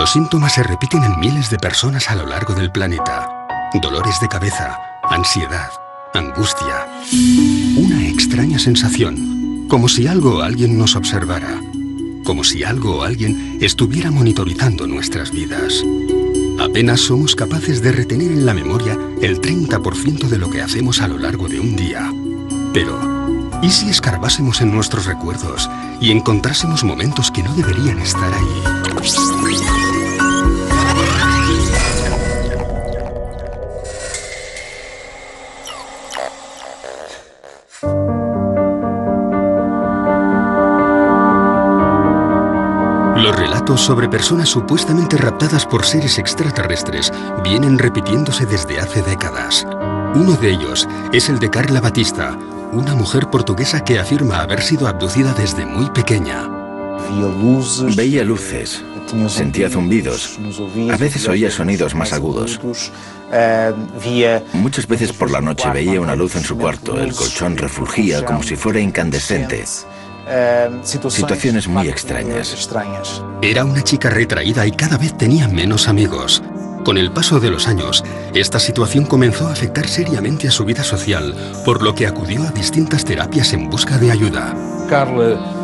Los síntomas se repiten en miles de personas a lo largo del planeta. Dolores de cabeza, ansiedad, angustia. Una extraña sensación, como si algo o alguien nos observara. Como si algo o alguien estuviera monitorizando nuestras vidas. Apenas somos capaces de retener en la memoria el 30% de lo que hacemos a lo largo de un día. Pero, ¿y si escarbásemos en nuestros recuerdos y encontrásemos momentos que no deberían estar ahí? Los relatos sobre personas supuestamente raptadas por seres extraterrestres vienen repitiéndose desde hace décadas. Uno de ellos es el de Carla Batista, una mujer portuguesa que afirma haber sido abducida desde muy pequeña. Veía luces, sentía zumbidos, a veces oía sonidos más agudos. Muchas veces por la noche veía una luz en su cuarto, el colchón refulgía como si fuera incandescente. Situaciones muy extrañas. Era una chica retraída y cada vez tenía menos amigos. Con el paso de los años, esta situación comenzó a afectar seriamente a su vida social, por lo que acudió a distintas terapias en busca de ayuda.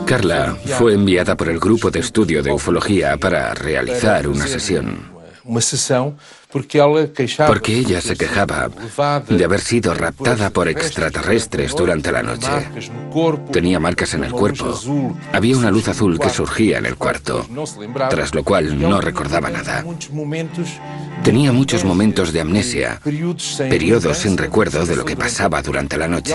Carla fue enviada por el grupo de estudio de ufología para realizar una sesión. Porque ella se quejaba de haber sido raptada por extraterrestres durante la noche. Tenía marcas en el cuerpo. Había una luz azul que surgía en el cuarto, tras lo cual no recordaba nada. Tenía muchos momentos de amnesia, periodos sin recuerdo de lo que pasaba durante la noche.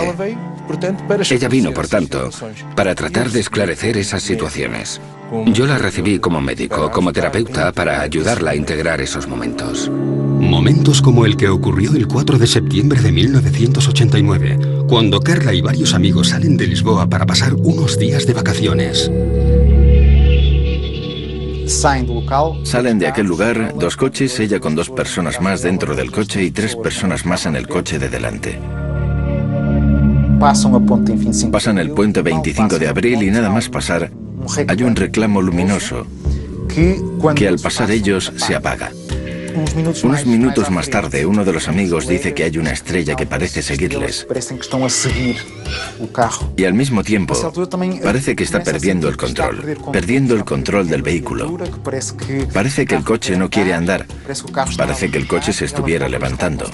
Ella vino, por tanto, para tratar de esclarecer esas situaciones. Yo la recibí como médico, como terapeuta, para ayudarla a integrar esos momentos. Momentos como el que ocurrió el 4 de septiembre de 1989, cuando Carla y varios amigos salen de Lisboa para pasar unos días de vacaciones. Salen de aquel lugar 2 coches, ella con 2 personas más dentro del coche y 3 personas más en el coche de delante. Pasan el puente 25 de abril y nada más pasar, hay un reclamo luminoso que al pasar ellos se apaga. Unos minutos más tarde, uno de los amigos dice que hay una estrella que parece seguirles. Y al mismo tiempo, parece que está perdiendo el control del vehículo. Parece que el coche no quiere andar. Parece que el coche se estuviera levantando.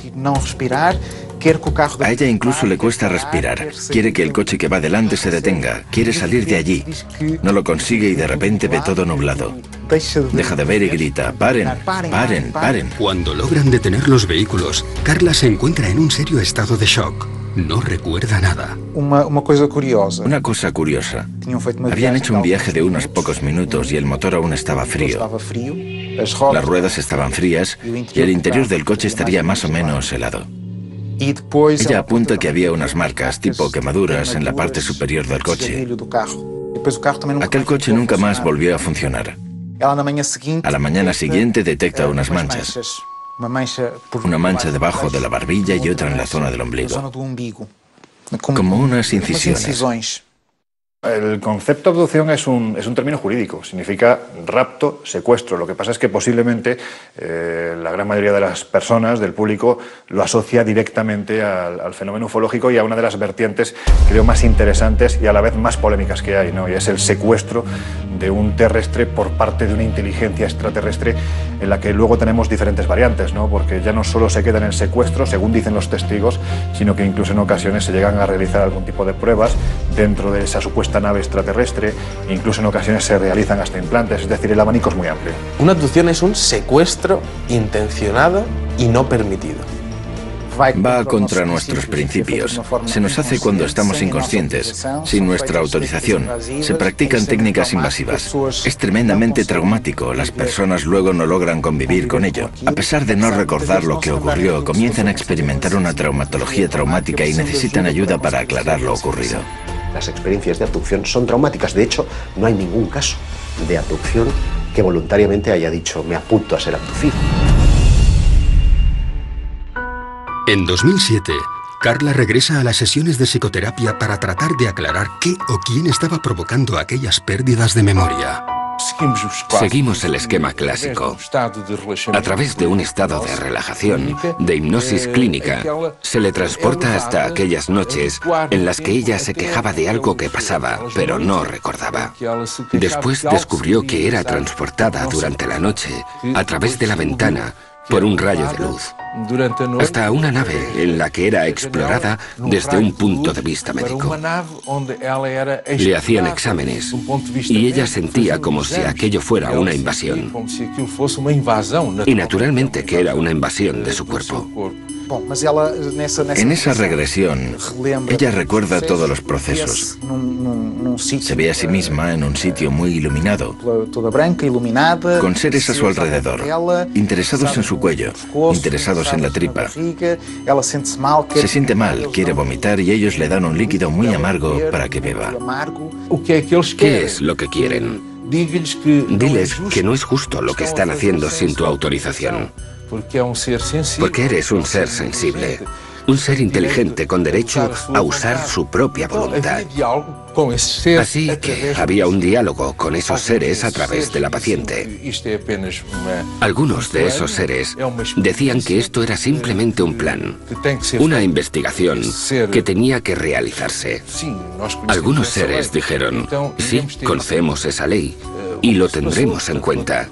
A ella incluso le cuesta respirar. Quiere que el coche que va delante se detenga. Quiere salir de allí. No lo consigue y de repente ve todo nublado. Deja de ver y grita: ¡paren, paren, paren! Cuando logran detener los vehículos, Carla se encuentra en un serio estado de shock. No recuerda nada. Una cosa curiosa. Habían hecho un viaje de unos pocos minutos y el motor aún estaba frío. Las ruedas estaban frías y el interior del coche estaría más o menos helado. Ella apunta que había unas marcas, tipo quemaduras, en la parte superior del coche. Aquel coche nunca más volvió a funcionar. A la mañana siguiente detecta unas manchas. Una mancha debajo de la barbilla y otra en la zona del ombligo. Como unas incisiones. El concepto de abducción es un término jurídico, significa rapto, secuestro. Lo que pasa es que posiblemente la gran mayoría de las personas, del público, lo asocia directamente al fenómeno ufológico y a una de las vertientes, creo, más interesantes y a la vez más polémicas que hay, ¿no? Y es el secuestro de un terrestre por parte de una inteligencia extraterrestre, en la que luego tenemos diferentes variantes, ¿no? Porque ya no solo se queda en el secuestro, según dicen los testigos, sino que incluso en ocasiones se llegan a realizar algún tipo de pruebas dentro de esa supuesta nave extraterrestre, incluso en ocasiones se realizan hasta implantes, es decir, el abanico es muy amplio. Una abducción es un secuestro intencionado y no permitido. Va contra nuestros principios. Se nos hace cuando estamos inconscientes, sin nuestra autorización. Se practican técnicas invasivas. Es tremendamente traumático. Las personas luego no logran convivir con ello. A pesar de no recordar lo que ocurrió, comienzan a experimentar una traumatología traumática y necesitan ayuda para aclarar lo ocurrido. Las experiencias de abducción son traumáticas. De hecho, no hay ningún caso de abducción que voluntariamente haya dicho: me apunto a ser abducido. En 2007, Carla regresa a las sesiones de psicoterapia para tratar de aclarar qué o quién estaba provocando aquellas pérdidas de memoria. Seguimos el esquema clásico. A través de un estado de relajación, de hipnosis clínica, se le transporta hasta aquellas noches en las que ella se quejaba de algo que pasaba, pero no recordaba. Después descubrió que era transportada durante la noche, a través de la ventana, por un rayo de luz, hasta una nave en la que era explorada desde un punto de vista médico. Le hacían exámenes y ella sentía como si aquello fuera una invasión. Y naturalmente que era una invasión de su cuerpo. En esa regresión, ella recuerda todos los procesos. Se ve a sí misma en un sitio muy iluminado, con seres a su alrededor, interesados en su cuello, interesados en la tripa. Se siente mal, quiere vomitar y ellos le dan un líquido muy amargo para que beba. ¿Qué es lo que quieren? Diles que no es justo lo que están haciendo sin tu autorización. Porque eres un ser sensible, un ser inteligente con derecho a usar su propia voluntad. Así que había un diálogo con esos seres a través de la paciente. Algunos de esos seres decían que esto era simplemente un plan, una investigación que tenía que realizarse. Algunos seres dijeron, sí, conocemos esa ley y lo tendremos en cuenta.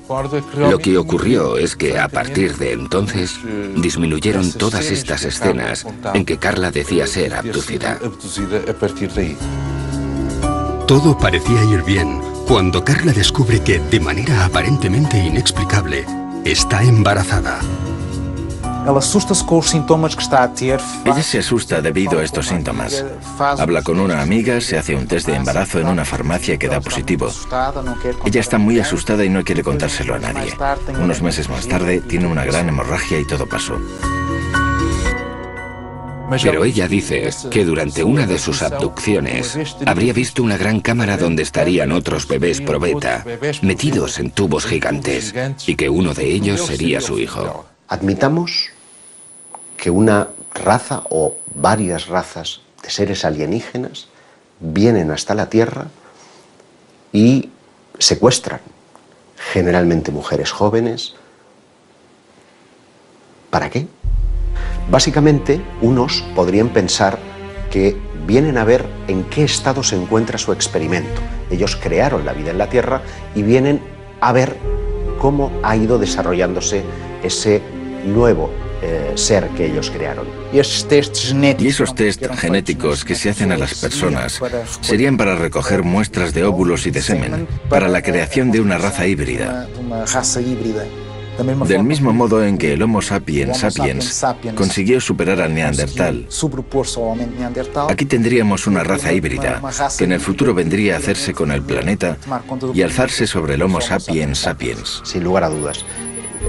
Lo que ocurrió es que a partir de entonces disminuyeron todas estas escenas en que Carla decía ser abducida. Todo parecía ir bien cuando Carla descubre que, de manera aparentemente inexplicable, está embarazada. Ella se asusta debido a estos síntomas. Habla con una amiga, se hace un test de embarazo en una farmacia que da positivo. Ella está muy asustada y no quiere contárselo a nadie. Unos meses más tarde tiene una gran hemorragia y todo pasó. Pero ella dice que durante una de sus abducciones habría visto una gran cámara donde estarían otros bebés probeta metidos en tubos gigantes y que uno de ellos sería su hijo. Admitamos que una raza o varias razas de seres alienígenas vienen hasta la Tierra y secuestran generalmente mujeres jóvenes. ¿Para qué? Básicamente, unos podrían pensar que vienen a ver en qué estado se encuentra su experimento. Ellos crearon la vida en la Tierra y vienen a ver cómo ha ido desarrollándose ese nuevo ser que ellos crearon. Y esos test genéticos que se hacen a las personas serían para recoger muestras de óvulos y de semen, para la creación de una raza híbrida. Del mismo modo en que el Homo sapiens sapiens consiguió superar al Neandertal, aquí tendríamos una raza híbrida que en el futuro vendría a hacerse con el planeta y alzarse sobre el Homo sapiens sapiens. Sin lugar a dudas.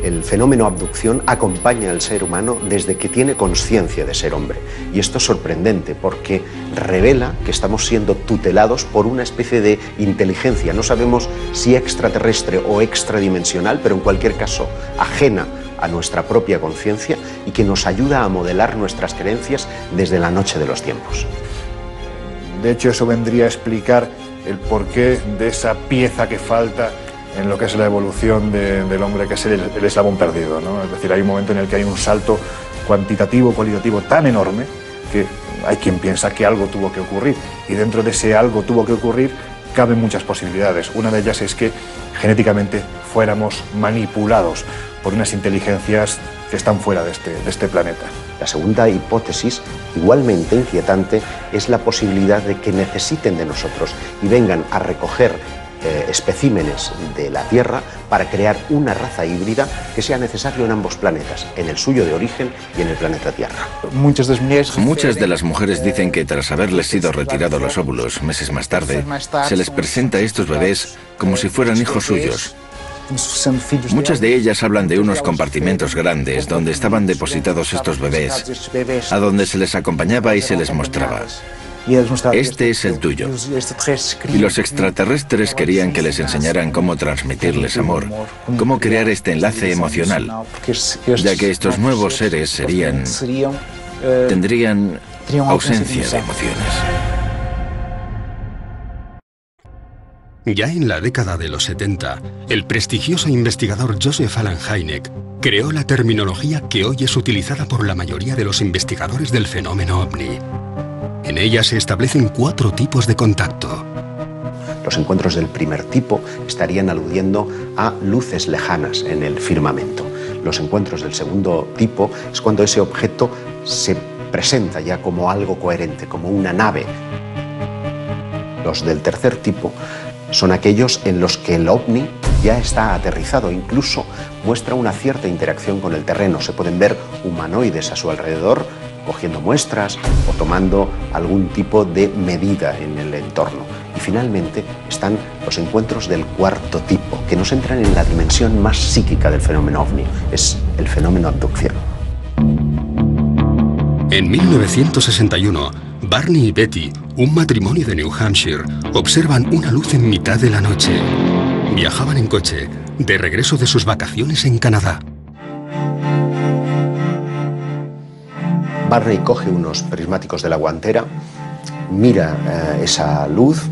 El fenómeno abducción acompaña al ser humano desde que tiene conciencia de ser hombre. Y esto es sorprendente porque revela que estamos siendo tutelados por una especie de inteligencia. No sabemos si extraterrestre o extradimensional, pero en cualquier caso ajena a nuestra propia conciencia y que nos ayuda a modelar nuestras creencias desde la noche de los tiempos. De hecho, eso vendría a explicar el porqué de esa pieza que falta en lo que es la evolución del hombre, que es el eslabón perdido, ¿no? Es decir, hay un momento en el que hay un salto cuantitativo, cualitativo tan enorme que hay quien piensa que algo tuvo que ocurrir. Y dentro de ese algo tuvo que ocurrir caben muchas posibilidades. Una de ellas es que genéticamente fuéramos manipulados por unas inteligencias que están fuera de este planeta. La segunda hipótesis, igualmente inquietante, es la posibilidad de que necesiten de nosotros y vengan a recoger especímenes de la Tierra para crear una raza híbrida que sea necesario en ambos planetas, en el suyo de origen y en el planeta Tierra. Muchas de las mujeres dicen que tras haberles sido retirados los óvulos meses más tarde, se les presenta a estos bebés como si fueran hijos suyos. Muchas de ellas hablan de unos compartimentos grandes donde estaban depositados estos bebés, a donde se les acompañaba y se les mostraba. Este es el tuyo. Y los extraterrestres querían que les enseñaran cómo transmitirles amor, cómo crear este enlace emocional, ya que estos nuevos seres tendrían ausencia de emociones. Ya en la década de los 70, el prestigioso investigador Joseph Allen Hynek creó la terminología que hoy es utilizada por la mayoría de los investigadores del fenómeno ovni. En ella se establecen 4 tipos de contacto. Los encuentros del primer tipo estarían aludiendo a luces lejanas en el firmamento. Los encuentros del segundo tipo es cuando ese objeto se presenta ya como algo coherente, como una nave. Los del tercer tipo son aquellos en los que el ovni ya está aterrizado, incluso muestra una cierta interacción con el terreno. Se pueden ver humanoides a su alrededor, cogiendo muestras o tomando algún tipo de medida en el entorno. Y finalmente están los encuentros del cuarto tipo, que nos entran en la dimensión más psíquica del fenómeno ovni, es el fenómeno abducción. En 1961, Barney y Betty, un matrimonio de New Hampshire, observan una luz en mitad de la noche. Viajaban en coche, de regreso de sus vacaciones en Canadá. Barney coge unos prismáticos de la guantera, mira esa luz,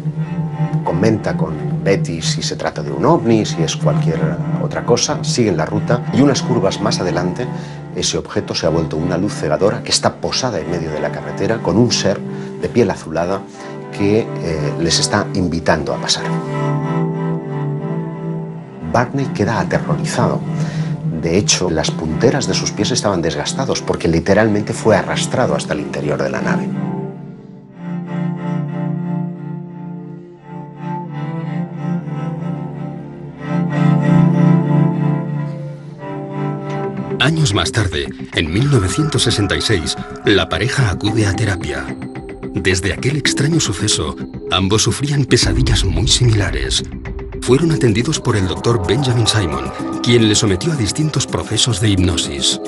comenta con Betty si se trata de un ovni, si es cualquier otra cosa, siguen la ruta y unas curvas más adelante ese objeto se ha vuelto una luz cegadora que está posada en medio de la carretera con un ser de piel azulada que les está invitando a pasar. Barney queda aterrorizado. De hecho, las punteras de sus pies estaban desgastados porque literalmente fue arrastrado hasta el interior de la nave. Años más tarde, en 1966, la pareja acude a terapia. Desde aquel extraño suceso, ambos sufrían pesadillas muy similares. Fueron atendidos por el Dr. Benjamin Simon, quien les sometió a distintos procesos de hipnosis.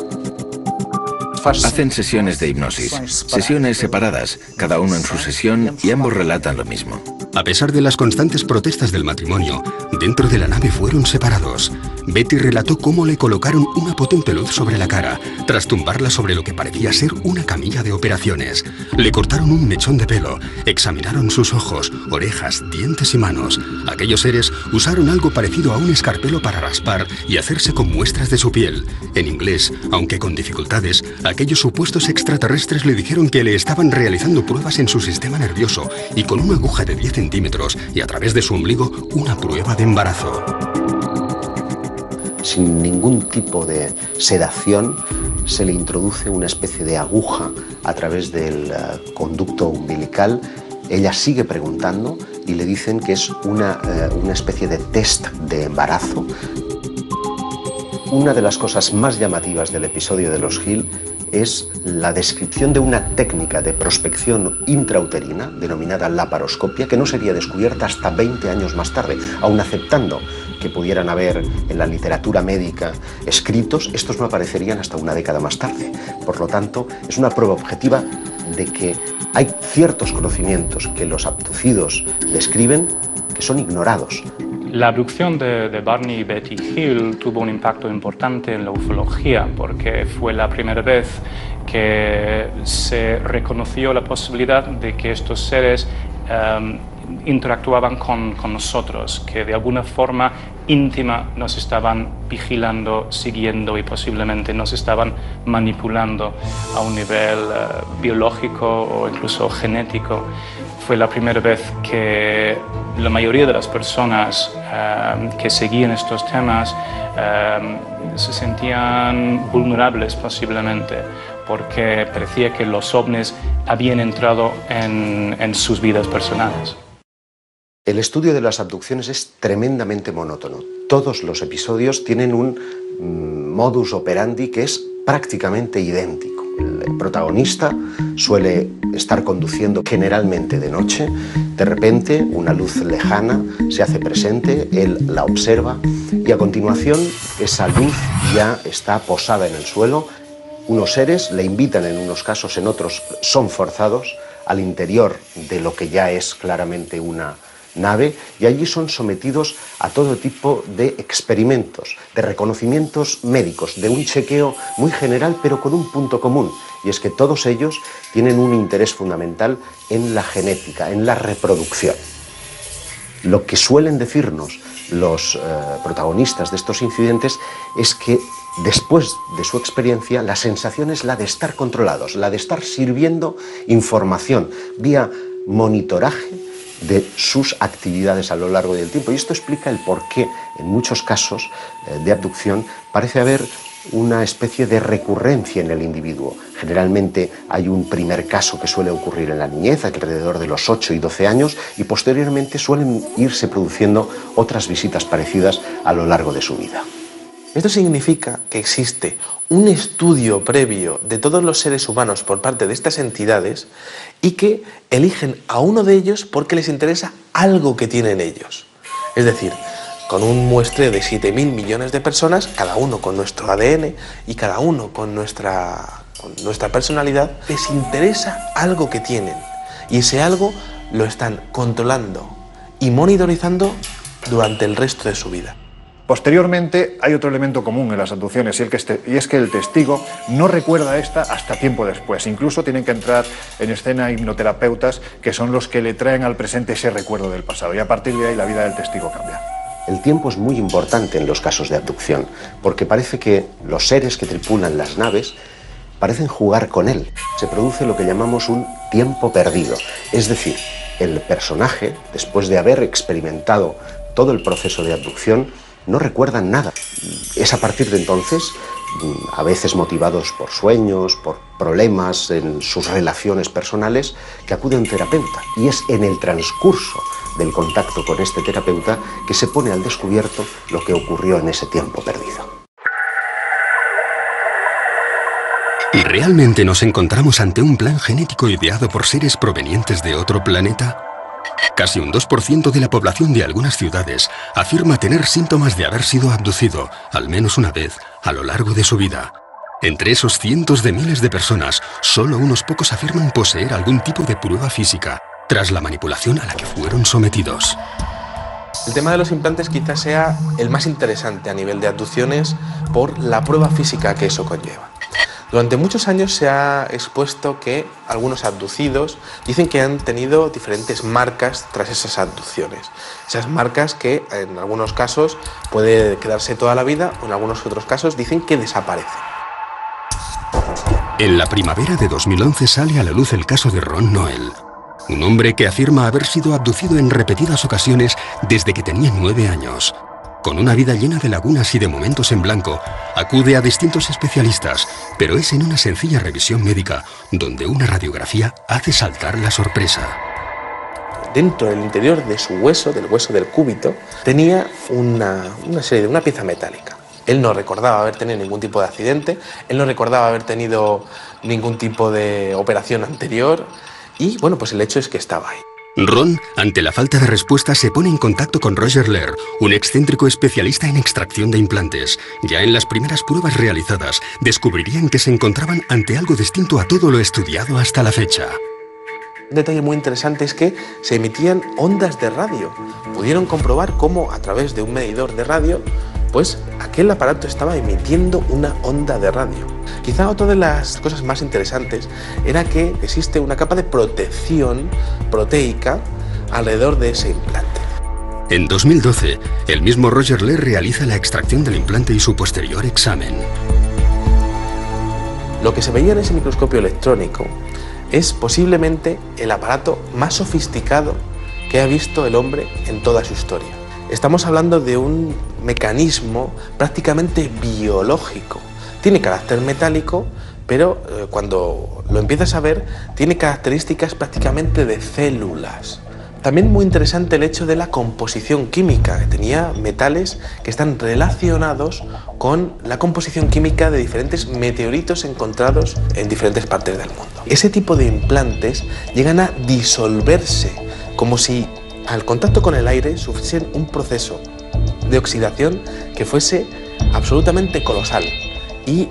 Hacen sesiones de hipnosis, sesiones separadas, cada uno en su sesión y ambos relatan lo mismo. A pesar de las constantes protestas del matrimonio, dentro de la nave fueron separados. Betty relató cómo le colocaron una potente luz sobre la cara, tras tumbarla sobre lo que parecía ser una camilla de operaciones. Le cortaron un mechón de pelo, examinaron sus ojos, orejas, dientes y manos. Aquellos seres usaron algo parecido a un escarpelo para raspar y hacerse con muestras de su piel. En inglés, aunque con dificultades, aquellos supuestos extraterrestres le dijeron que le estaban realizando pruebas en su sistema nervioso y con una aguja de 10 centímetros y a través de su ombligo una prueba de embarazo. Sin ningún tipo de sedación, se le introduce una especie de aguja a través del conducto umbilical. Ella sigue preguntando y le dicen que es una especie de test de embarazo. Una de las cosas más llamativas del episodio de los Hill es la descripción de una técnica de prospección intrauterina denominada laparoscopia que no sería descubierta hasta 20 años más tarde. Aun aceptando que pudieran haber en la literatura médica escritos, estos no aparecerían hasta una década más tarde. Por lo tanto, es una prueba objetiva de que hay ciertos conocimientos que los abducidos describen que son ignorados. La abducción de Barney y Betty Hill tuvo un impacto importante en la ufología porque fue la primera vez que se reconoció la posibilidad de que estos seres interactuaban con nosotros, que de alguna forma íntima nos estaban vigilando, siguiendo y posiblemente nos estaban manipulando a un nivel biológico o incluso genético. Fue la primera vez que la mayoría de las personas que seguían estos temas se sentían vulnerables posiblemente porque parecía que los ovnis habían entrado en sus vidas personales. El estudio de las abducciones es tremendamente monótono. Todos los episodios tienen un modus operandi que es prácticamente idéntico. El protagonista suele estar conduciendo generalmente de noche. De repente, una luz lejana se hace presente, él la observa y a continuación esa luz ya está posada en el suelo. Unos seres le invitan en unos casos, en otros son forzados al interior de lo que ya es claramente una nave y allí son sometidos a todo tipo de experimentos, de reconocimientos médicos, de un chequeo muy general pero con un punto común, y es que todos ellos tienen un interés fundamental en la genética, en la reproducción. Lo que suelen decirnos los protagonistas de estos incidentes es que después de su experiencia la sensación es la de estar controlados, la de estar sirviendo información vía monitoraje de sus actividades a lo largo del tiempo. Y esto explica el por qué en muchos casos de abducción parece haber una especie de recurrencia en el individuo. Generalmente hay un primer caso que suele ocurrir en la niñez, alrededor de los 8 y 12 años, y posteriormente suelen irse produciendo otras visitas parecidas a lo largo de su vida. Esto significa que existe un estudio previo de todos los seres humanos por parte de estas entidades y que eligen a uno de ellos porque les interesa algo que tienen ellos. Es decir, con un muestreo de 7.000 millones de personas, cada uno con nuestro ADN y cada uno con nuestra personalidad, les interesa algo que tienen y ese algo lo están controlando y monitorizando durante el resto de su vida. Posteriormente hay otro elemento común en las abducciones y es que el testigo no recuerda esta hasta tiempo después. Incluso tienen que entrar en escena hipnoterapeutas que son los que le traen al presente ese recuerdo del pasado y a partir de ahí la vida del testigo cambia. El tiempo es muy importante en los casos de abducción, porque parece que los seres que tripulan las naves parecen jugar con él. Se produce lo que llamamos un tiempo perdido. Es decir, el personaje, después de haber experimentado todo el proceso de abducción, no recuerda nada. Es a partir de entonces, a veces motivados por sueños, por problemas en sus relaciones personales, que acude a un terapeuta. Y es en el transcurso del contacto con este terapeuta que se pone al descubierto lo que ocurrió en ese tiempo perdido. ¿Realmente nos encontramos ante un plan genético ideado por seres provenientes de otro planeta? Casi un 2% de la población de algunas ciudades afirma tener síntomas de haber sido abducido, al menos una vez, a lo largo de su vida. Entre esos cientos de miles de personas, solo unos pocos afirman poseer algún tipo de prueba física, tras la manipulación a la que fueron sometidos. El tema de los implantes quizás sea el más interesante a nivel de abducciones por la prueba física que eso conlleva. Durante muchos años se ha expuesto que algunos abducidos dicen que han tenido diferentes marcas tras esas abducciones. Esas marcas que en algunos casos puede quedarse toda la vida o en algunos otros casos dicen que desaparecen. En la primavera de 2011 sale a la luz el caso de Ron Noel, un hombre que afirma haber sido abducido en repetidas ocasiones desde que tenía 9 años. Con una vida llena de lagunas y de momentos en blanco, acude a distintos especialistas, pero es en una sencilla revisión médica donde una radiografía hace saltar la sorpresa. Dentro del interior de su hueso, del hueso del cúbito, tenía una pieza metálica. Él no recordaba haber tenido ningún tipo de accidente, él no recordaba haber tenido ningún tipo de operación anterior y, bueno, pues el hecho es que estaba ahí. Ron, ante la falta de respuesta, se pone en contacto con Roger Lehr, un excéntrico especialista en extracción de implantes. Ya en las primeras pruebas realizadas, descubrirían que se encontraban ante algo distinto a todo lo estudiado hasta la fecha. Un detalle muy interesante es que se emitían ondas de radio. Pudieron comprobar cómo a través de un medidor de radio, pues aquel aparato estaba emitiendo una onda de radio. Quizá otra de las cosas más interesantes era que existe una capa de protección proteica alrededor de ese implante. En 2012, el mismo Roger Lehr realiza la extracción del implante y su posterior examen. Lo que se veía en ese microscopio electrónico es posiblemente el aparato más sofisticado que ha visto el hombre en toda su historia. Estamos hablando de un mecanismo prácticamente biológico. Tiene carácter metálico, pero cuando lo empiezas a ver, tiene características prácticamente de células. También muy interesante el hecho de la composición química, que tenía metales que están relacionados con la composición química de diferentes meteoritos encontrados en diferentes partes del mundo. Ese tipo de implantes llegan a disolverse, como si al contacto con el aire sufriesen un proceso de oxidación que fuese absolutamente colosal. Y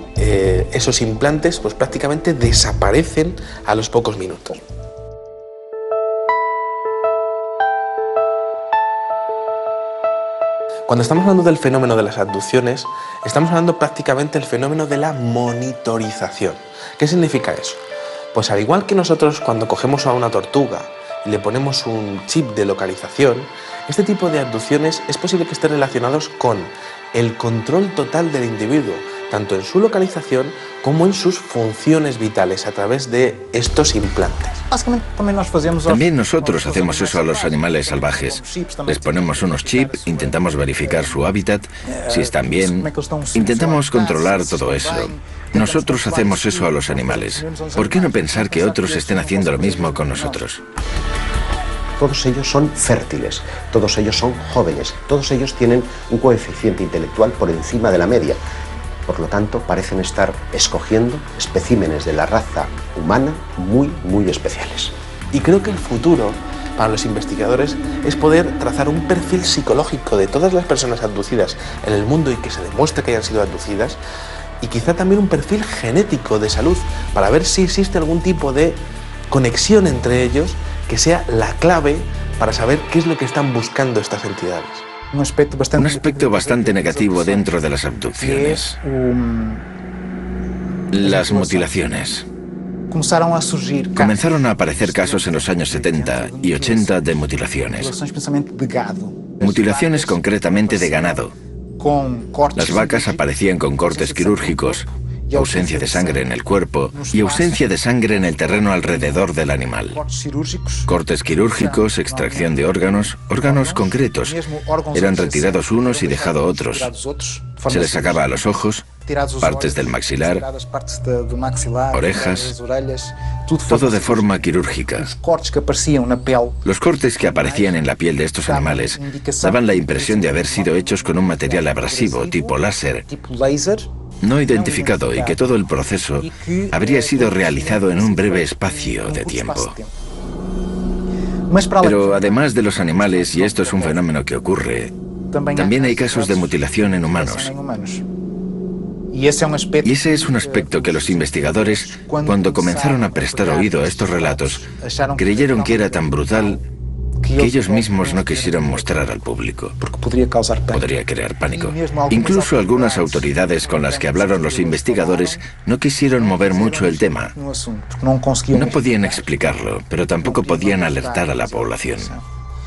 esos implantes pues prácticamente desaparecen a los pocos minutos. Cuando estamos hablando del fenómeno de las abducciones, estamos hablando prácticamente del fenómeno de la monitorización. ¿Qué significa eso? Pues al igual que nosotros cuando cogemos a una tortuga y le ponemos un chip de localización, este tipo de abducciones es posible que estén relacionados con el control total del individuo, tanto en su localización como en sus funciones vitales a través de estos implantes. También nosotros hacemos eso a los animales salvajes. Les ponemos unos chips, intentamos verificar su hábitat, si están bien, intentamos controlar todo eso. Nosotros hacemos eso a los animales. ¿Por qué no pensar que otros estén haciendo lo mismo con nosotros? Todos ellos son fértiles, todos ellos son jóvenes, todos ellos tienen un coeficiente intelectual por encima de la media. Por lo tanto, parecen estar escogiendo especímenes de la raza humana muy especiales. Y creo que el futuro para los investigadores es poder trazar un perfil psicológico de todas las personas abducidas en el mundo y que se demuestre que hayan sido abducidas, y quizá también un perfil genético de salud para ver si existe algún tipo de conexión entre ellos que sea la clave para saber qué es lo que están buscando estas entidades. Un aspecto bastante negativo dentro de las abducciones. Las mutilaciones. Comenzaron a aparecer casos en los años 70 y 80 de mutilaciones. Mutilaciones concretamente de ganado. Las vacas aparecían con cortes quirúrgicos, ausencia de sangre en el cuerpo y ausencia de sangre en el terreno alrededor del animal. Cortes quirúrgicos, extracción de órganos concretos. Eran retirados unos y dejado otros. Se les sacaba a los ojos, partes del maxilar, orejas, todo de forma quirúrgica. Los cortes que aparecían en la piel de estos animales daban la impresión de haber sido hechos con un material abrasivo tipo láser, no identificado, y que todo el proceso habría sido realizado en un breve espacio de tiempo. Pero además de los animales, y esto es un fenómeno que ocurre, también hay casos de mutilación en humanos. Y ese es un aspecto que los investigadores, cuando comenzaron a prestar oído a estos relatos, creyeron que era tan brutal que ellos mismos no quisieron mostrar al público. Podría crear pánico. Incluso algunas autoridades con las que hablaron los investigadores no quisieron mover mucho el tema. No podían explicarlo, pero tampoco podían alertar a la población.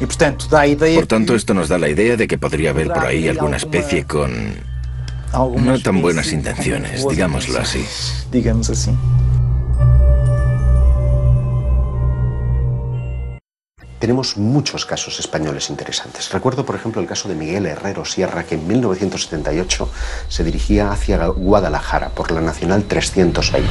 Por tanto, esto nos da la idea de que podría haber por ahí alguna especie con no tan buenas intenciones, digámoslo así. Tenemos muchos casos españoles interesantes. Recuerdo, por ejemplo, el caso de Miguel Herrero Sierra, que en 1978 se dirigía hacia Guadalajara por la Nacional 320.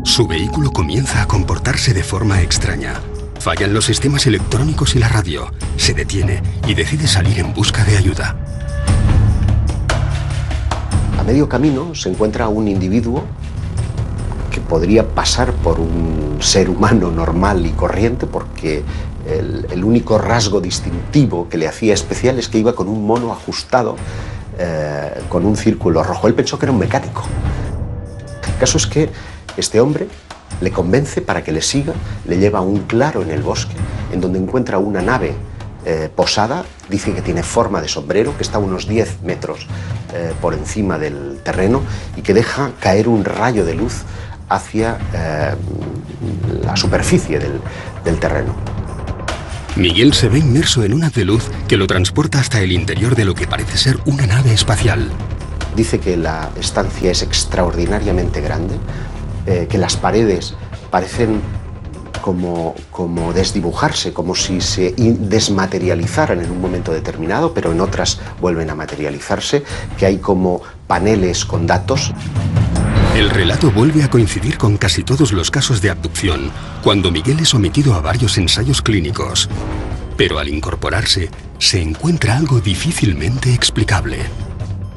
Su vehículo comienza a comportarse de forma extraña. Fallan los sistemas electrónicos y la radio. Se detiene y decide salir en busca de ayuda. A medio camino se encuentra un individuo que podría pasar por un ser humano normal y corriente, porque el único rasgo distintivo que le hacía especial es que iba con un mono ajustado con un círculo rojo. Él pensó que era un mecánico. El caso es que este hombre le convence para que le siga, le lleva a un claro en el bosque, en donde encuentra una nave posada. Dice que tiene forma de sombrero, que está a unos 10 metros por encima del terreno y que deja caer un rayo de luz hacia la superficie del terreno. Miguel se ve inmerso en un haz de luz que lo transporta hasta el interior de lo que parece ser una nave espacial. Dice que la estancia es extraordinariamente grande, que las paredes parecen como desdibujarse, como si se desmaterializaran en un momento determinado, pero en otras vuelven a materializarse, que hay como paneles con datos. El relato vuelve a coincidir con casi todos los casos de abducción, cuando Miguel es sometido a varios ensayos clínicos. Pero al incorporarse, se encuentra algo difícilmente explicable.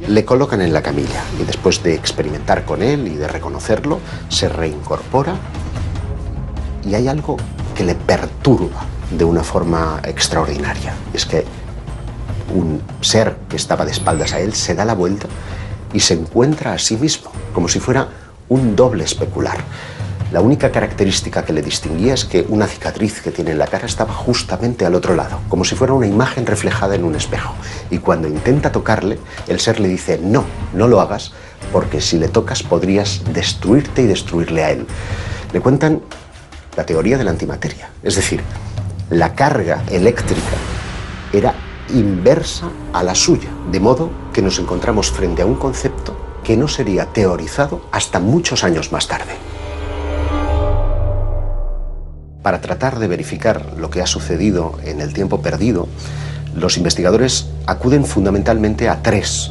Le colocan en la camilla y después de experimentar con él y de reconocerlo, se reincorpora y hay algo que le perturba de una forma extraordinaria. Es que un ser que estaba de espaldas a él se da la vuelta y se encuentra a sí mismo, como si fuera un doble especular. La única característica que le distinguía es que una cicatriz que tiene en la cara estaba justamente al otro lado, como si fuera una imagen reflejada en un espejo. Y cuando intenta tocarle, el ser le dice, no, no lo hagas, porque si le tocas podrías destruirte y destruirle a él. Le cuentan la teoría de la antimateria, es decir, la carga eléctrica era inversa a la suya, de modo que nos encontramos frente a un concepto que no sería teorizado hasta muchos años más tarde. Para tratar de verificar lo que ha sucedido en el tiempo perdido, los investigadores acuden fundamentalmente a tres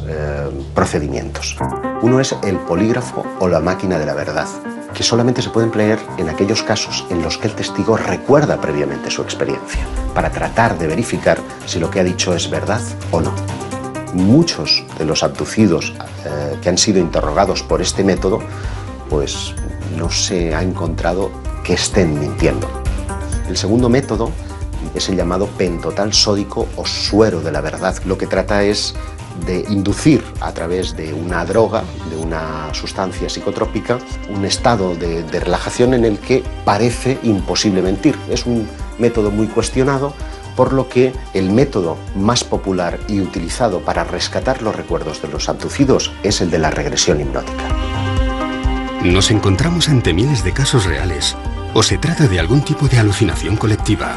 procedimientos. Uno es el polígrafo o la máquina de la verdad, que solamente se puede emplear en aquellos casos en los que el testigo recuerda previamente su experiencia, para tratar de verificar si lo que ha dicho es verdad o no. Muchos de los abducidos que han sido interrogados por este método, pues no se ha encontrado que estén mintiendo. El segundo método es el llamado pentotal sódico o suero de la verdad. Lo que trata es de inducir a través de una droga, de una sustancia psicotrópica, un estado de relajación en el que parece imposible mentir. Es un método muy cuestionado, por lo que el método más popular y utilizado para rescatar los recuerdos de los abducidos es el de la regresión hipnótica. ¿Nos encontramos ante miles de casos reales o se trata de algún tipo de alucinación colectiva?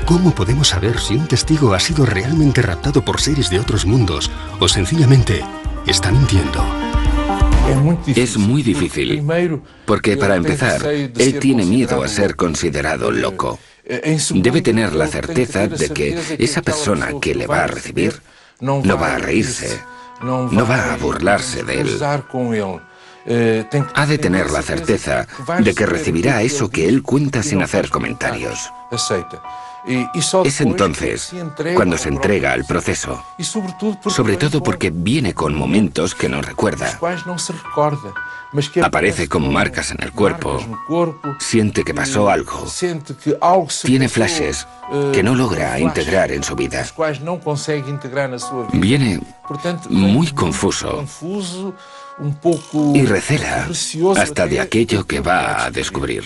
¿Cómo podemos saber si un testigo ha sido realmente raptado por seres de otros mundos o sencillamente está mintiendo? Es muy difícil, porque para empezar, él tiene miedo a ser considerado loco. Debe tener la certeza de que esa persona que le va a recibir no va a reírse, no va a burlarse de él. Ha de tener la certeza de que recibirá eso que él cuenta sin hacer comentarios. Es entonces cuando se entrega al proceso, sobre todo porque viene con momentos que no recuerda. Aparece con marcas en el cuerpo, siente que pasó algo, tiene flashes que no logra integrar en su vida. Viene muy confuso y recela hasta de aquello que va a descubrir.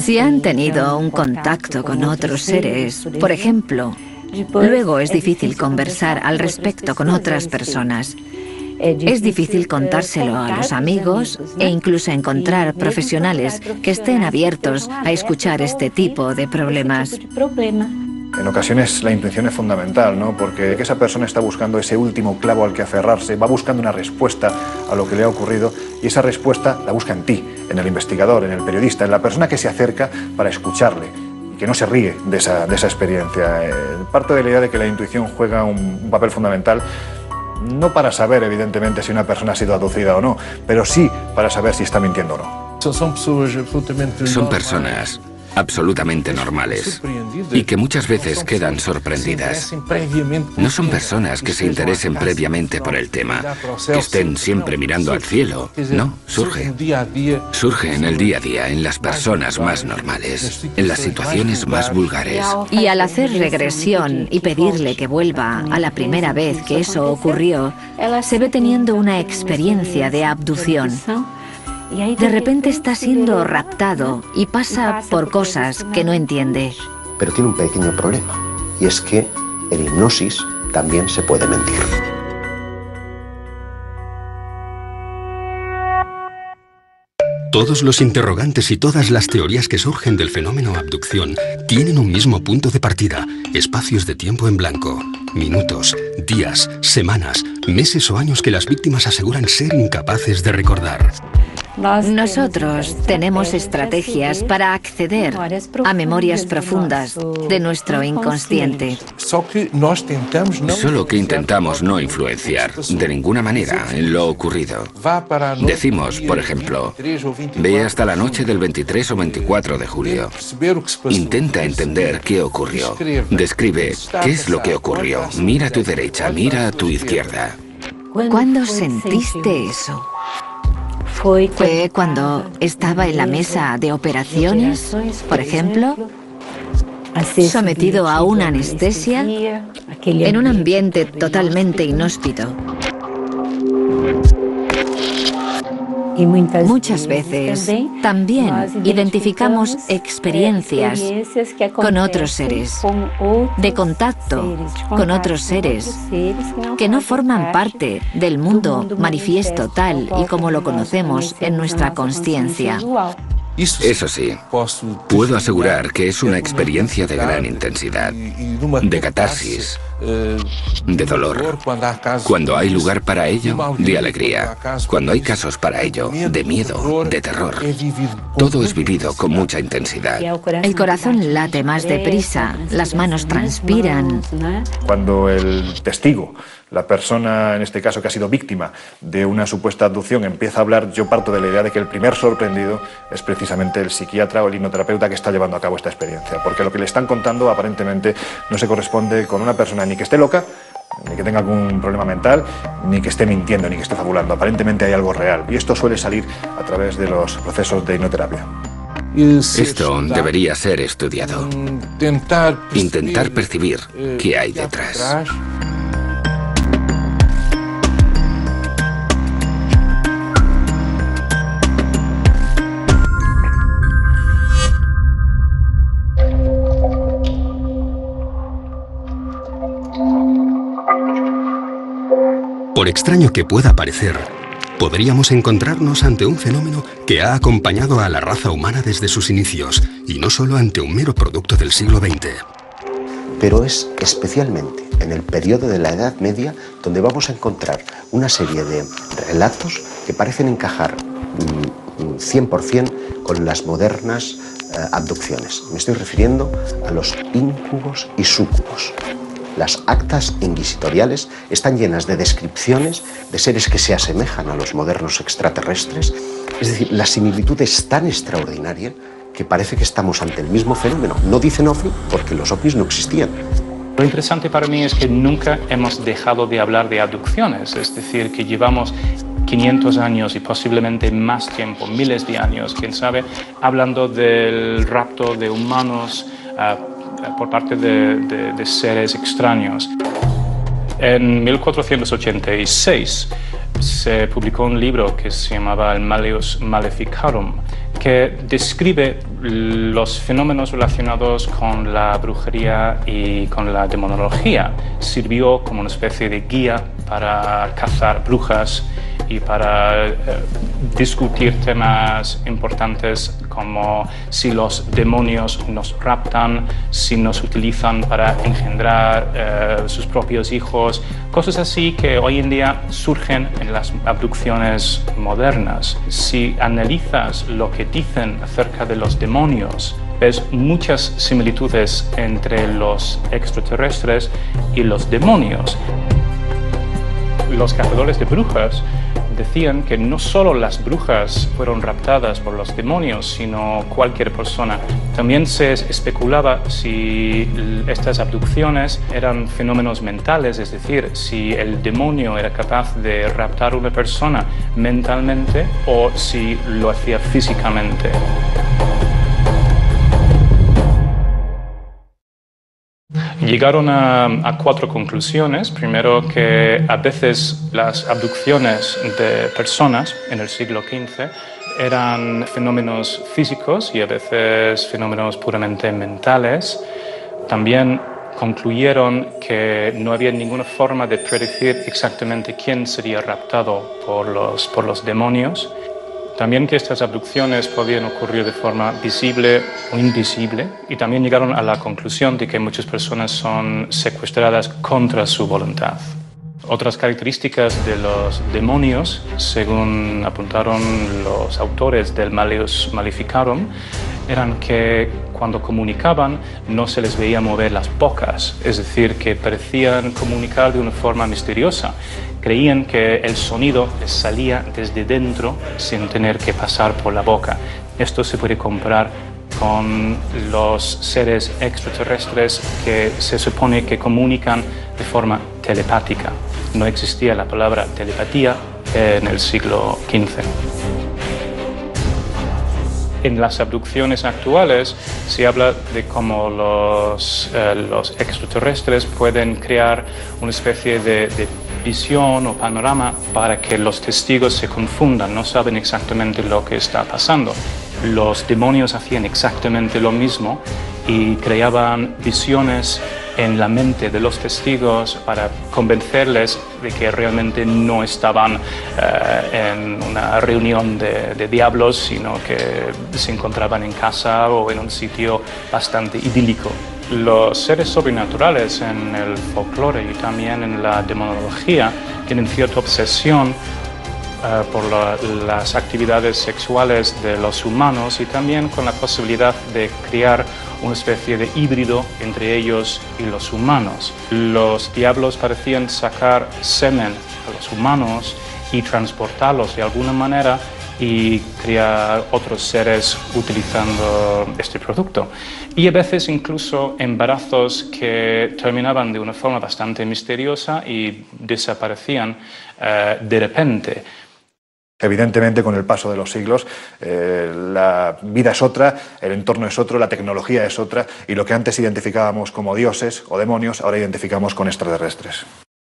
Si han tenido un contacto con otros seres, por ejemplo, luego es difícil conversar al respecto con otras personas. Es difícil contárselo a los amigos e incluso encontrar profesionales que estén abiertos a escuchar este tipo de problemas. En ocasiones la intuición es fundamental, ¿no? Porque esa persona está buscando ese último clavo al que aferrarse, va buscando una respuesta a lo que le ha ocurrido y esa respuesta la busca en ti, en el investigador, en el periodista, en la persona que se acerca para escucharle y que no se ríe de esa experiencia. Parto de la idea de que la intuición juega un papel fundamental, no para saber, evidentemente, si una persona ha sido abducida o no, pero sí para saber si está mintiendo o no. Son personas absolutamente normales y que muchas veces quedan sorprendidas. No son personas que se interesen previamente por el tema, que estén siempre mirando al cielo. No, surge en el día a día, en las personas más normales, en las situaciones más vulgares. Y al hacer regresión y pedirle que vuelva a la primera vez que eso ocurrió, se ve teniendo una experiencia de abducción. De repente está siendo raptado y pasa por cosas que no entiende. Pero tiene un pequeño problema, y es que en hipnosis también se puede mentir. Todos los interrogantes y todas las teorías que surgen del fenómeno abducción tienen un mismo punto de partida, espacios de tiempo en blanco, minutos, días, semanas, meses o años que las víctimas aseguran ser incapaces de recordar. Nosotros tenemos estrategias para acceder a memorias profundas de nuestro inconsciente. Solo que intentamos no influenciar de ninguna manera en lo ocurrido. Decimos, por ejemplo, ve hasta la noche del 23 o 24 de julio. Intenta entender qué ocurrió. Describe qué es lo que ocurrió. Mira a tu derecha, mira a tu izquierda. ¿Cuándo sentiste eso? ¿Fue cuando estaba en la mesa de operaciones, por ejemplo? Sometido a una anestesia, en un ambiente totalmente inhóspito. Muchas veces también identificamos experiencias con otros seres, de contacto con otros seres que no forman parte del mundo manifiesto tal y como lo conocemos en nuestra consciencia. Eso sí, puedo asegurar que es una experiencia de gran intensidad, de catarsis, de dolor. Cuando hay lugar para ello, de alegría. Cuando hay casos para ello, de miedo, de terror. Todo es vivido con mucha intensidad. El corazón late más deprisa, las manos transpiran. Cuando el testigo, la persona en este caso que ha sido víctima de una supuesta abducción, empieza a hablar, yo parto de la idea de que el primer sorprendido es precisamente el psiquiatra o el hipnoterapeuta que está llevando a cabo esta experiencia, porque lo que le están contando aparentemente no se corresponde con una persona ni que esté loca, ni que tenga algún problema mental, ni que esté mintiendo, ni que esté fabulando. Aparentemente hay algo real, y esto suele salir a través de los procesos de hipnoterapia. Esto debería ser estudiado. Intentar percibir qué hay detrás. Por extraño que pueda parecer, podríamos encontrarnos ante un fenómeno que ha acompañado a la raza humana desde sus inicios, y no solo ante un mero producto del siglo XX. Pero es especialmente en el periodo de la Edad Media donde vamos a encontrar una serie de relatos que parecen encajar 100% con las modernas abducciones. Me estoy refiriendo a los íncubos y súcubos. Las actas inquisitoriales están llenas de descripciones de seres que se asemejan a los modernos extraterrestres. Es decir, la similitud es tan extraordinaria que parece que estamos ante el mismo fenómeno. No dicen ovni porque los ovnis no existían. Lo interesante para mí es que nunca hemos dejado de hablar de abducciones, es decir, que llevamos 500 años y posiblemente más tiempo, miles de años, quién sabe, hablando del rapto de humanos por parte de seres extraños. En 1486 se publicó un libro que se llamaba el Malleus Maleficarum, que describe los fenómenos relacionados con la brujería y con la demonología. Sirvió como una especie de guía para cazar brujas y para discutir temas importantes como si los demonios nos raptan, si nos utilizan para engendrar sus propios hijos, cosas así que hoy en día surgen en las abducciones modernas. Si analizas lo que dicen acerca de los demonios, ves muchas similitudes entre los extraterrestres y los demonios. Los cazadores de brujas decían que no solo las brujas fueron raptadas por los demonios, sino cualquier persona. También se especulaba si estas abducciones eran fenómenos mentales, es decir, si el demonio era capaz de raptar a una persona mentalmente o si lo hacía físicamente. Llegaron a 4 conclusiones. Primero, que a veces las abducciones de personas en el siglo XV eran fenómenos físicos y a veces fenómenos puramente mentales. También concluyeron que no había ninguna forma de predecir exactamente quién sería raptado por los demonios. También que estas abducciones podían ocurrir de forma visible o invisible, y también llegaron a la conclusión de que muchas personas son secuestradas contra su voluntad. Otras características de los demonios, según apuntaron los autores del Malleus Maleficarum, eran que cuando comunicaban no se les veía mover las bocas, es decir, que parecían comunicar de una forma misteriosa. Creían que el sonido les salía desde dentro sin tener que pasar por la boca. Esto se puede comparar con los seres extraterrestres que se supone que comunican de forma telepática. No existía la palabra telepatía en el siglo XV. En las abducciones actuales se habla de cómo los extraterrestres pueden crear una especie de visión o panorama para que los testigos se confundan, no saben exactamente lo que está pasando. Los demonios hacían exactamente lo mismo y creaban visiones en la mente de los testigos para convencerles de que realmente no estaban en una reunión de diablos, sino que se encontraban en casa o en un sitio bastante idílico. Los seres sobrenaturales en el folclore y también en la demonología tienen cierta obsesión por las actividades sexuales de los humanos y también con la posibilidad de crear una especie de híbrido entre ellos y los humanos. Los diablos parecían sacar semen a los humanos y transportarlos de alguna manera y crear otros seres utilizando este producto. Y a veces incluso embarazos que terminaban de una forma bastante misteriosa y desaparecían de repente. Evidentemente, con el paso de los siglos, la vida es otra, el entorno es otro, la tecnología es otra, y lo que antes identificábamos como dioses o demonios, ahora identificamos con extraterrestres.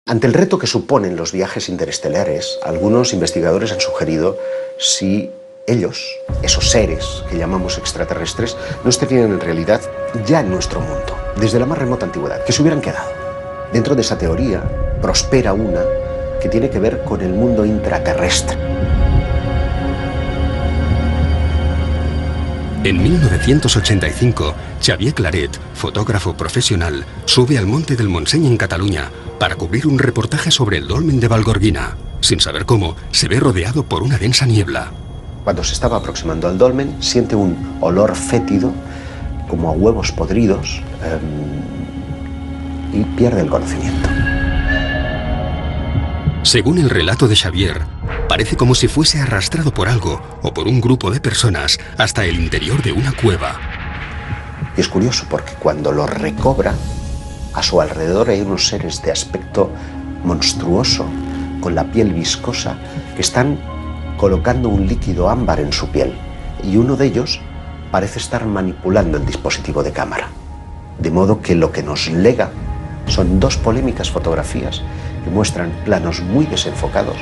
Ante el reto que suponen los viajes interestelares, algunos investigadores han sugerido si ellos, esos seres que llamamos extraterrestres, no estarían en realidad ya en nuestro mundo, desde la más remota antigüedad, que se hubieran quedado. Dentro de esa teoría prospera una que tiene que ver con el mundo intraterrestre. En 1985, Xavier Claret, fotógrafo profesional, sube al Monte del Montseny en Cataluña para cubrir un reportaje sobre el dolmen de Vallgorguina. Sin saber cómo, se ve rodeado por una densa niebla. Cuando se estaba aproximando al dolmen, siente un olor fétido, como a huevos podridos, y pierde el conocimiento. Según el relato de Xavier, parece como si fuese arrastrado por algo o por un grupo de personas hasta el interior de una cueva. Y es curioso porque cuando lo recobra, a su alrededor hay unos seres de aspecto monstruoso, con la piel viscosa, que están colocando un líquido ámbar en su piel. Y uno de ellos parece estar manipulando el dispositivo de cámara. De modo que lo que nos lega son dos polémicas fotografías que muestran planos muy desenfocados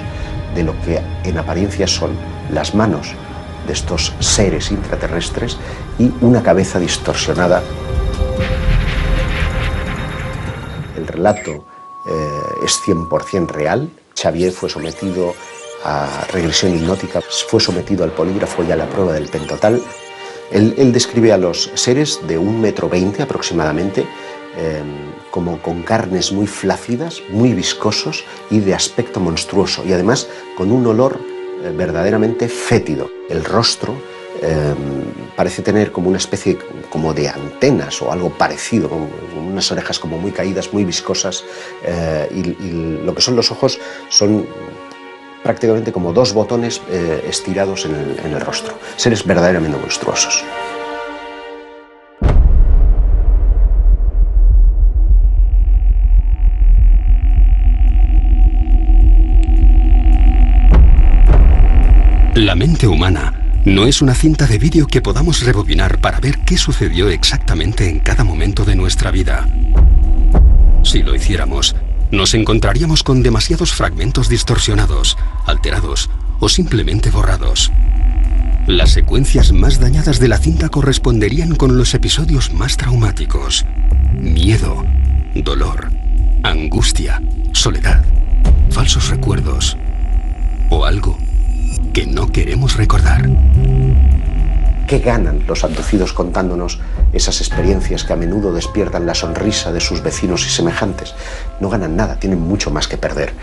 de lo que en apariencia son las manos de estos seres intraterrestres y una cabeza distorsionada. El relato es 100% real. Xavier fue sometido a regresión hipnótica, fue sometido al polígrafo y a la prueba del pentotal. Él describe a los seres de 1,20 m aproximadamente, como con carnes muy flácidas, muy viscosos y de aspecto monstruoso, y además con un olor verdaderamente fétido. El rostro parece tener como una especie como de antenas o algo parecido, con unas orejas como muy caídas, muy viscosas, y lo que son los ojos son prácticamente como dos botones estirados en el rostro. Seres verdaderamente monstruosos. La mente humana no es una cinta de vídeo que podamos rebobinar para ver qué sucedió exactamente en cada momento de nuestra vida. Si lo hiciéramos, nos encontraríamos con demasiados fragmentos distorsionados, alterados o simplemente borrados. Las secuencias más dañadas de la cinta corresponderían con los episodios más traumáticos: miedo, dolor, angustia, soledad, falsos recuerdos o algo que no queremos recordar. ¿Qué ganan los abducidos contándonos esas experiencias que a menudo despiertan la sonrisa de sus vecinos y semejantes? No ganan nada, tienen mucho más que perder.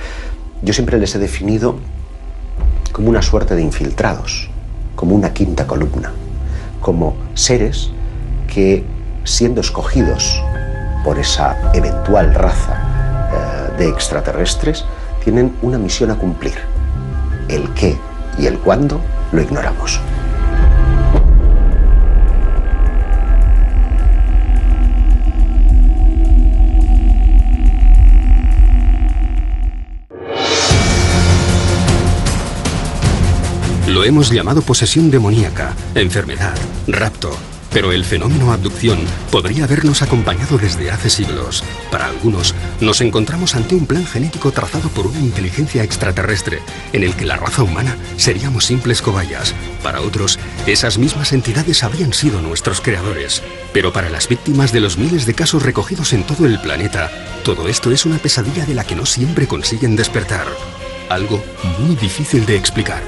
Yo siempre les he definido como una suerte de infiltrados, como una quinta columna, como seres que, siendo escogidos por esa eventual raza de extraterrestres, tienen una misión a cumplir. El qué y el cuándo lo ignoramos. Lo hemos llamado posesión demoníaca, enfermedad, rapto Pero el fenómeno abducción podría habernos acompañado desde hace siglos. Para algunos, nos encontramos ante un plan genético trazado por una inteligencia extraterrestre, en el que la raza humana seríamos simples cobayas. Para otros, esas mismas entidades habrían sido nuestros creadores. Pero para las víctimas de los miles de casos recogidos en todo el planeta, todo esto es una pesadilla de la que no siempre consiguen despertar. Algo muy difícil de explicar.